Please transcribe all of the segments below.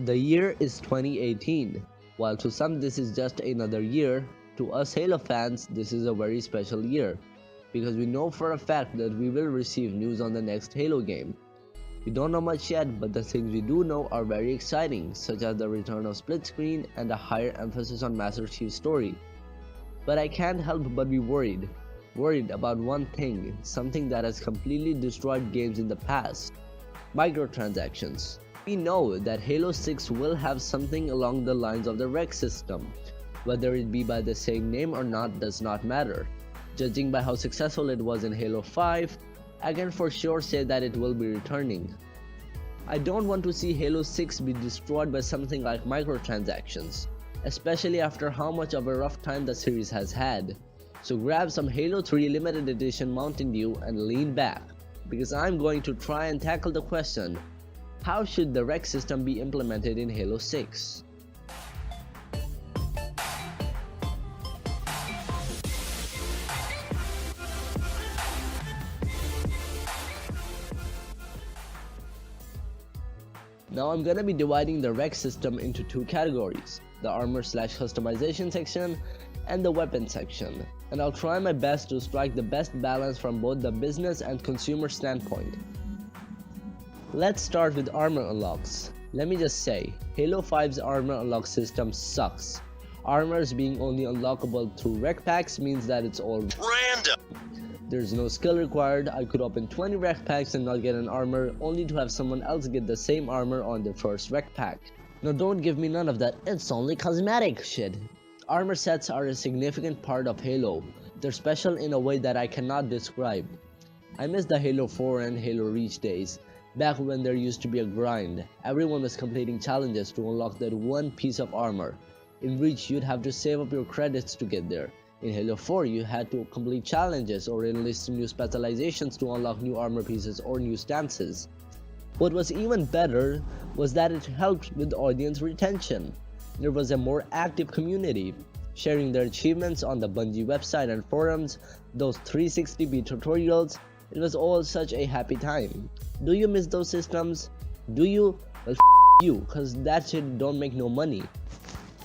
The year is 2018. While to some this is just another year, to us Halo fans this is a very special year because we know for a fact that we will receive news on the next Halo game. We don't know much yet, but the things we do know are very exciting, such as the return of split screen and a higher emphasis on Master Chief's story. But I can't help but be worried about one thing, something that has completely destroyed games in the past: microtransactions. We know that Halo 6 will have something along the lines of the REQ system. Whether it be by the same name or not does not matter. Judging by how successful it was in Halo 5, I can for sure say that it will be returning. I don't want to see Halo 6 be destroyed by something like microtransactions, especially after how much of a rough time the series has had. So grab some Halo 3 limited edition Mountain Dew and lean back, because I'm going to try and tackle the question: how should the REQ system be implemented in Halo 6? Now I'm gonna be dividing the REQ system into two categories: the armor/customization section and the weapon section, and I'll try my best to strike the best balance from both the business and consumer standpoint. Let's start with armor unlocks. Let me just say, Halo 5's armor unlock system sucks. Armors being only unlockable through REQ packs means that it's all random. There's no skill required. I could open 20 REQ packs and not get an armor, only to have someone else get the same armor on their first REQ pack. Now don't give me none of that "it's only cosmetic" shit. Armor sets are a significant part of Halo. They're special in a way that I cannot describe. I miss the Halo 4 and Halo Reach days, back when there used to be a grind. Everyone was completing challenges to unlock that one piece of armor. In Reach, you'd have to save up your credits to get there. In Halo 4, you had to complete challenges or enlist new specializations to unlock new armor pieces or new stances. What was even better was that it helped with audience retention. There was a more active community, sharing their achievements on the Bungie website and forums, those 360p tutorials. It was all such a happy time. Do you miss those systems? Do you? Well, you, cause that shit don't make no money.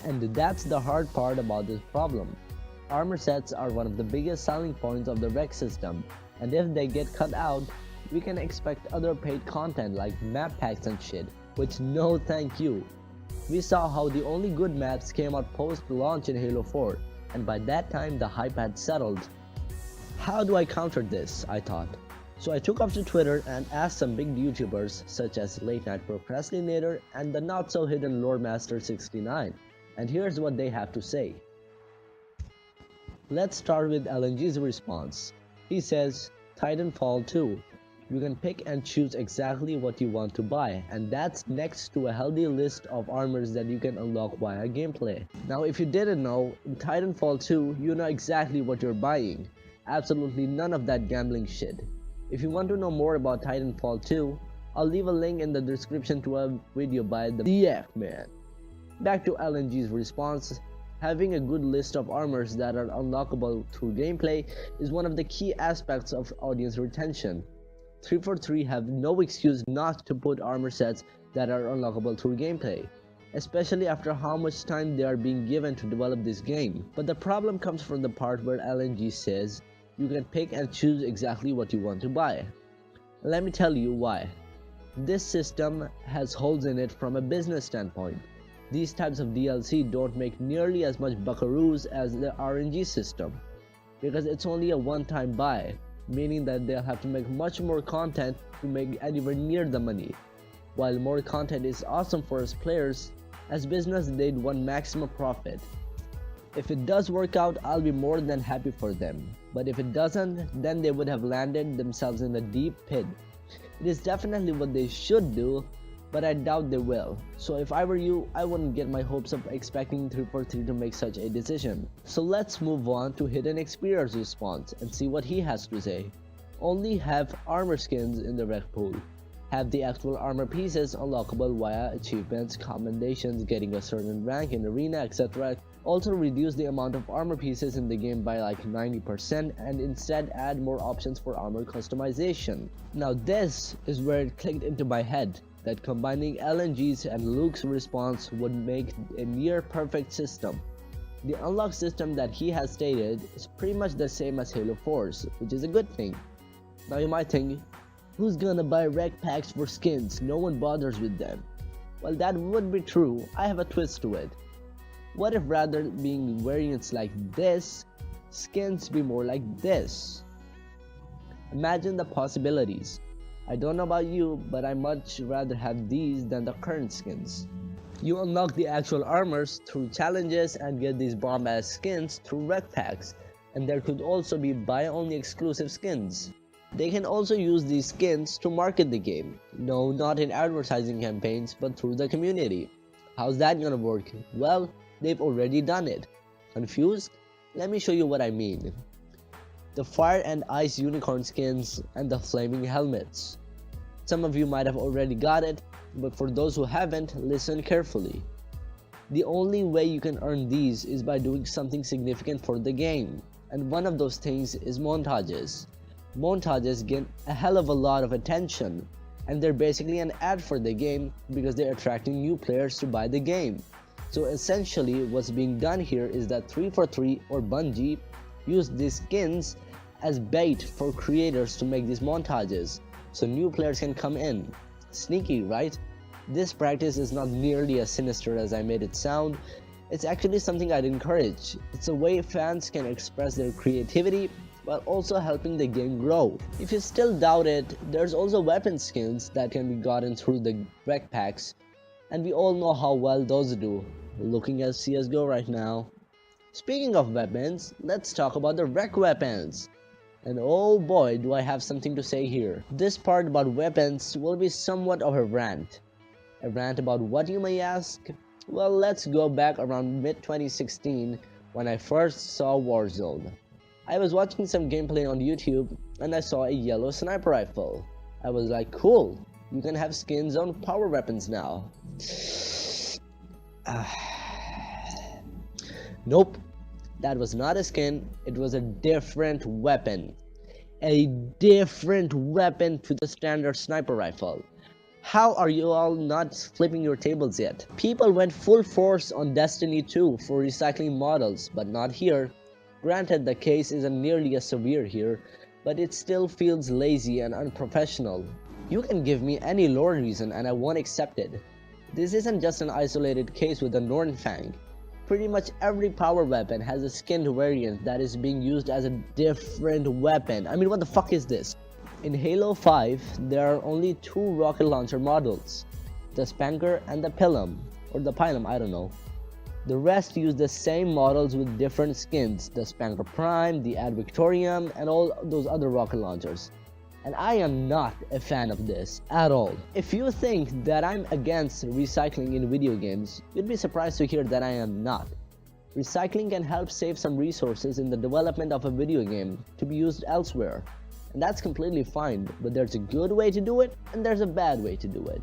And that's the hard part about this problem. Armor sets are one of the biggest selling points of the REQ system, and if they get cut out, we can expect other paid content like map packs and shit, which no thank you. We saw how the only good maps came out post-launch in Halo 4, and by that time the hype had settled. How do I counter this, I thought. So I took off to Twitter and asked some big YouTubers such as Late Night Procrastinator and the not so hidden Lore Master 69, and here's what they have to say. Let's start with LNG's response. He says, Titanfall 2. You can pick and choose exactly what you want to buy, and that's next to a healthy list of armors that you can unlock via gameplay. Now if you didn't know, in Titanfall 2, you know exactly what you're buying. Absolutely none of that gambling shit. If you want to know more about Titanfall 2, I'll leave a link in the description to a video by the DF man. Back to LNG's response. Having a good list of armors that are unlockable through gameplay is one of the key aspects of audience retention. 343 have no excuse not to put armor sets that are unlockable through gameplay, especially after how much time they are being given to develop this game. But the problem comes from the part where LNG says you can pick and choose exactly what you want to buy. Let me tell you why. This system has holes in it from a business standpoint. These types of DLC don't make nearly as much buckaroos as the RNG system, because it's only a one-time buy, meaning that they'll have to make much more content to make anywhere near the money. While more content is awesome for us players, as business they'd want maximum profit. If it does work out, I'll be more than happy for them, but if it doesn't, then they would have landed themselves in a deep pit. It is definitely what they should do, but I doubt they will. So if I were you, I wouldn't get my hopes up expecting 343 to make such a decision. So let's move on to Hidden Xp's response and see what he has to say. Only have armor skins in the REQ pool. Have the actual armor pieces unlockable via achievements, commendations, getting a certain rank in arena, etc. Also reduce the amount of armor pieces in the game by like 90% and instead add more options for armor customization. Now this is where it clicked into my head. that combining LNG's and Luke's response would make a near perfect system. The unlock system that he has stated is pretty much the same as Halo 4's, which is a good thing. Now you might think, who's gonna buy REQ packs for skins? No one bothers with them. Well, that would be true. I have a twist to it. What if rather being variants like this, skins be more like this? Imagine the possibilities. I don't know about you, but I much rather have these than the current skins. You unlock the actual armors through challenges and get these bomb-ass skins through REQ packs, and there could also be buy-only exclusive skins. They can also use these skins to market the game. No, not in advertising campaigns, but through the community. How's that gonna work? Well, they've already done it. Confused? Let me show you what I mean. The fire and ice unicorn skins and the flaming helmets. Some of you might have already got it, but for those who haven't, listen carefully. The only way you can earn these is by doing something significant for the game, and one of those things is montages. Montages get a hell of a lot of attention, and they're basically an ad for the game because they're attracting new players to buy the game. So essentially what's being done here is that 343 or Bungie used these skins as bait for creators to make these montages, so new players can come in. Sneaky, right? This practice is not nearly as sinister as I made it sound. It's actually something I'd encourage. It's a way fans can express their creativity while also helping the game grow. If you still doubt it, there's also weapon skins that can be gotten through the REQ packs, and we all know how well those do, looking at CSGO right now. Speaking of weapons, let's talk about the REQ weapons. And oh boy, do I have something to say here. This part about weapons will be somewhat of a rant. A rant about what, you may ask? Well, let's go back around mid-2016 when I first saw Warzone. I was watching some gameplay on YouTube and I saw a yellow sniper rifle. I was like, cool, you can have skins on power weapons now. Nope, that was not a skin, it was a different weapon. A different weapon to the standard sniper rifle. How are you all not flipping your tables yet? People went full force on Destiny 2 for recycling models, but not here. Granted, the case isn't nearly as severe here, but it still feels lazy and unprofessional. You can give me any lore reason and I won't accept it. This isn't just an isolated case with the Nornfang. Pretty much every power weapon has a skinned variant that is being used as a different weapon. I mean, what the fuck is this? In Halo 5, there are only two rocket launcher models, the Spanker and the Pilum, or the Pilum, I don't know. The rest use the same models with different skins, the Spanker Prime, the Ad Victorium, and all those other rocket launchers. And I am not a fan of this at all. If you think that I'm against recycling in video games, you'd be surprised to hear that I am not. Recycling can help save some resources in the development of a video game to be used elsewhere. And that's completely fine, but there's a good way to do it and there's a bad way to do it.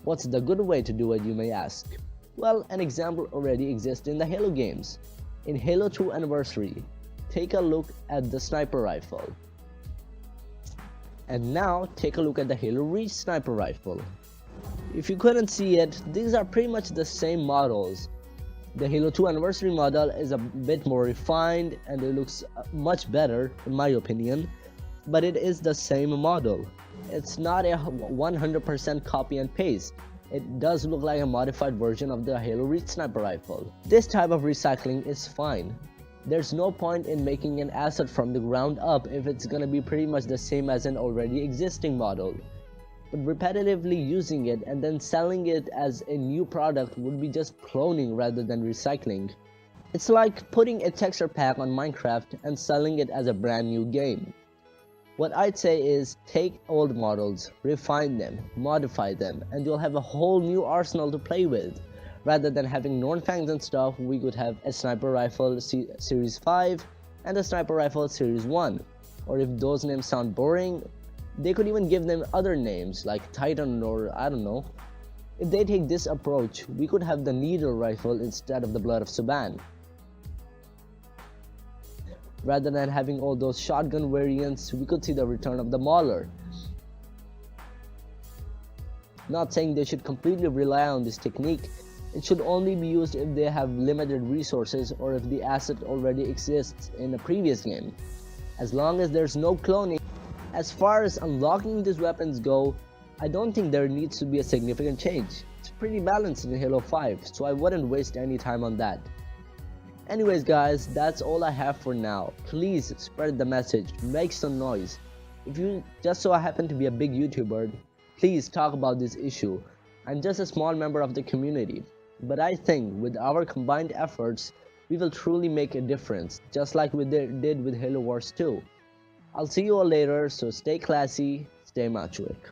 What's the good way to do it, you may ask? Well, an example already exists in the Halo games. In Halo 2 Anniversary, take a look at the sniper rifle. And now take a look at the Halo Reach sniper rifle. If you couldn't see it, these are pretty much the same models. The Halo 2 Anniversary model is a bit more refined and it looks much better in my opinion, but it is the same model. It's not a 100% copy and paste. It does look like a modified version of the Halo Reach sniper rifle. This type of recycling is fine. There's no point in making an asset from the ground up if it's gonna be pretty much the same as an already existing model. But repetitively using it and then selling it as a new product would be just cloning rather than recycling. It's like putting a texture pack on Minecraft and selling it as a brand new game. What I'd say is take old models, refine them, modify them, and you'll have a whole new arsenal to play with. Rather than having Nornfangs and stuff, we could have a sniper rifle series 5 and a sniper rifle series 1. Or if those names sound boring, they could even give them other names like Titan or I don't know. If they take this approach, we could have the needle rifle instead of the Blood of Suban. Rather than having all those shotgun variants, we could see the return of the Mauler. Not saying they should completely rely on this technique. It should only be used if they have limited resources or if the asset already exists in a previous game. As long as there's no cloning. As far as unlocking these weapons go, I don't think there needs to be a significant change. It's pretty balanced in Halo 5, so I wouldn't waste any time on that. Anyways guys, that's all I have for now. Please spread the message, make some noise. If you just so happen to be a big YouTuber, please talk about this issue. I'm just a small member of the community, but I think with our combined efforts, we will truly make a difference, just like we did with Halo Wars 2. I'll see you all later, so stay classy, stay machoic.